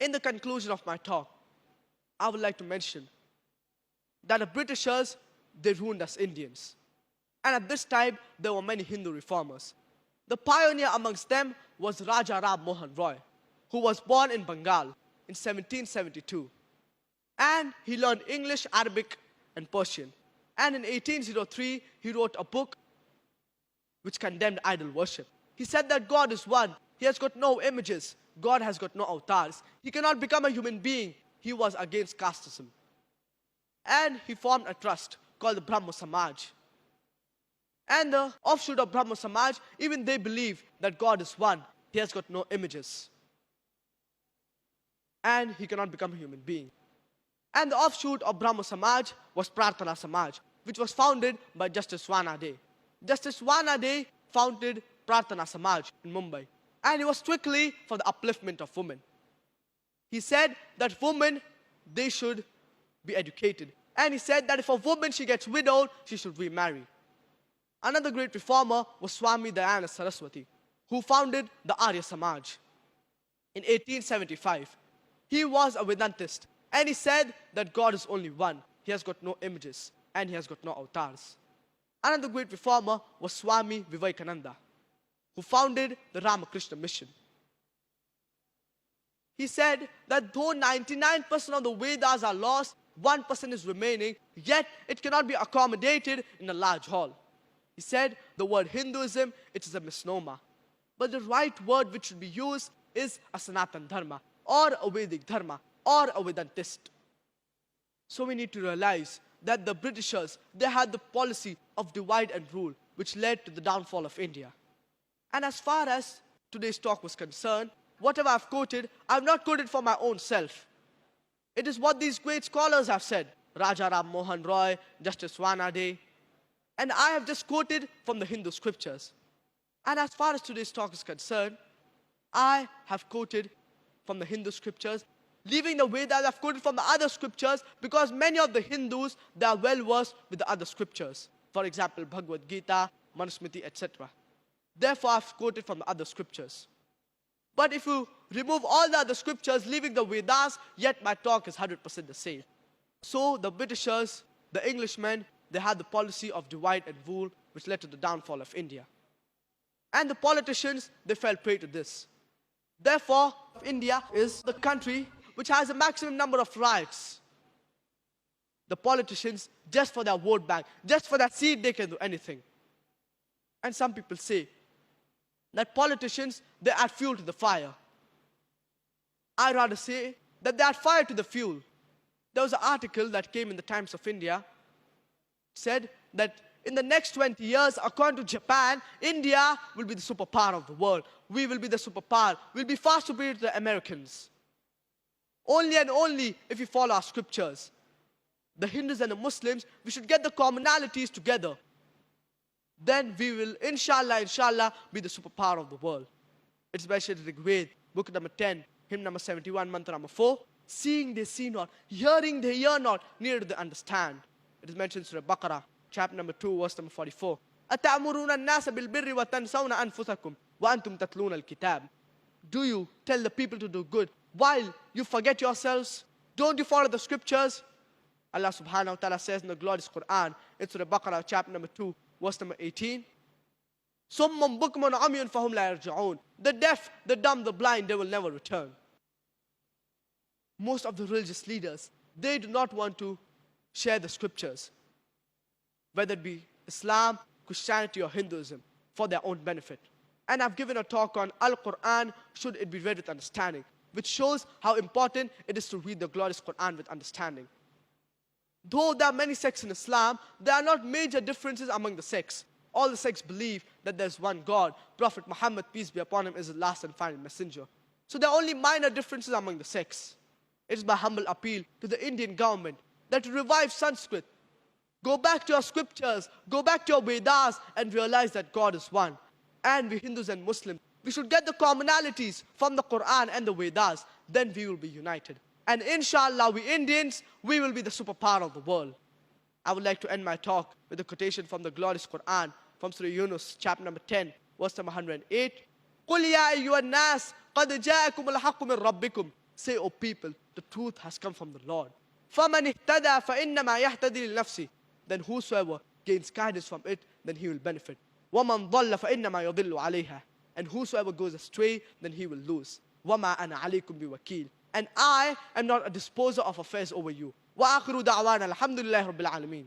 In the conclusion of my talk, I would like to mention that the Britishers, they ruined us Indians. And at this time, there were many Hindu reformers. The pioneer amongst them was Raja Ram Mohan Roy, who was born in Bengal in 1772. And he learned English, Arabic, and Persian. And in 1803, he wrote a book which condemned idol worship. He said that God is one. He has got no images. God has got no avatars. He cannot become a human being. He was against casteism. And he formed a trust called the Brahmo Samaj. And the offshoot of Brahmo Samaj, even they believe that God is one. He has got no images. And he cannot become a human being. And the offshoot of Brahmo Samaj was Prarthana Samaj, which was founded by Justice Wanade. Justice Wanade founded Prarthana Samaj in Mumbai. And it was strictly for the upliftment of women. He said that women, they should be educated. And he said that if a woman, she gets widowed, she should remarry. Another great reformer was Swami Dayananda Saraswati, who founded the Arya Samaj in 1875. He was a Vedantist, and he said that God is only one. He has got no images, and he has got no avatars. Another great reformer was Swami Vivekananda, who founded the Ramakrishna Mission. He said that though 99% of the Vedas are lost, 1% is remaining, yet it cannot be accommodated in a large hall. He said the word Hinduism, it is a misnomer. But the right word which should be used is a Sanatan Dharma, or a Vedic Dharma, or a Vedantist. So we need to realize that the Britishers, they had the policy of divide and rule, which led to the downfall of India. And as far as today's talk was concerned, whatever I've quoted, I've not quoted for my own self. It is what these great scholars have said. Raja Ram Mohan Roy, Justice Wanade. And I have just quoted from the Hindu scriptures. And as far as today's talk is concerned, I have quoted from the Hindu scriptures, leaving the Vedas, I've quoted from the other scriptures, because many of the Hindus, they are well versed with the other scriptures. For example, Bhagavad Gita, Manusmriti, etc. Therefore, I've quoted from the other scriptures. But if you remove all the other scriptures, leaving the Vedas, yet my talk is 100% the same. So the Britishers, the Englishmen, they had the policy of divide and rule, which led to the downfall of India. And the politicians, they fell prey to this. Therefore, India is the country which has a maximum number of rights. The politicians, just for their vote bank, just for that seat, they can do anything. And some people say that politicians, they add fuel to the fire. I'd rather say that they add fire to the fuel. There was an article that came in the Times of India, said that in the next 20 years, according to Japan, India will be the superpower of the world. We will be the superpower. We'll be far superior to the Americans. Only and only if we follow our scriptures. The Hindus and the Muslims, we should get the commonalities together. Then we will, inshallah, be the superpower of the world. It's mentioned in Rig Veda, book number 10, hymn number 71, mantra number 4. Seeing they see not, hearing they hear not, neither do they understand. It is mentioned in Surah Baqarah, chapter number 2, verse number 44. أَتَأْمُرُونَ النَّاسَ بِالْبِرِّ وَتَنْسَوْنَ أَنفُسَكُمْ وَأَنْتُمْ تَتْلُونَ الْكِتَابِ. Do you tell the people to do good while you forget yourselves? Don't you follow the scriptures? Allah subhanahu wa ta'ala says in the glorious Quran, in Surah Baqarah, chapter number 2, verse number 18. صُمٌّ بُكْمٌ عُمْيٌ فَهُمْ لَا يَرْجِعُونَ. The deaf, the dumb, the blind, they will never return. Most of the religious leaders, they do not want to share the scriptures, whether it be Islam, Christianity, or Hinduism, for their own benefit. And I've given a talk on Al-Quran, should it be read with understanding, which shows how important it is to read the glorious Quran with understanding. Though there are many sects in Islam, there are not major differences among the sects. All the sects believe that there's one God. Prophet Muhammad, peace be upon him, is the last and final messenger. So there are only minor differences among the sects. It is my humble appeal to the Indian government that to revive Sanskrit. Go back to your scriptures, go back to your Vedas, and realize that God is one. And we Hindus and Muslims, we should get the commonalities from the Quran and the Vedas, then we will be united. And inshallah, we Indians, we will be the superpower of the world. I would like to end my talk with a quotation from the glorious Quran, from Surah Yunus, chapter number 10, verse number 108. قُلْ يَا أَيُّهَا النَّاسِ قَدْ جَاءَكُمُ الْحَقُّ مِنْ رَبِّكُمْ Say, O people, the truth has come from the Lord. فَمَنِ اهْتَدَى فَإِنَّمَا يَهْتَدِي لِنَفْسِهِ. Then whosoever gains guidance from it, then he will benefit. وَمَنْ ضَلَّ فَإِنَّمَا يَضِلُّ عَلَيْهَا. And whosoever goes astray, then he will lose. وَمَا أَنَا عَلَيْكُمْ بِوَكِيلٍ. And I am not a disposer of affairs over you. وَآخِرُ دَعْوَانَا الْحَمْدُ لِلَّهِ رَبِّ الْعَالَمِينَ.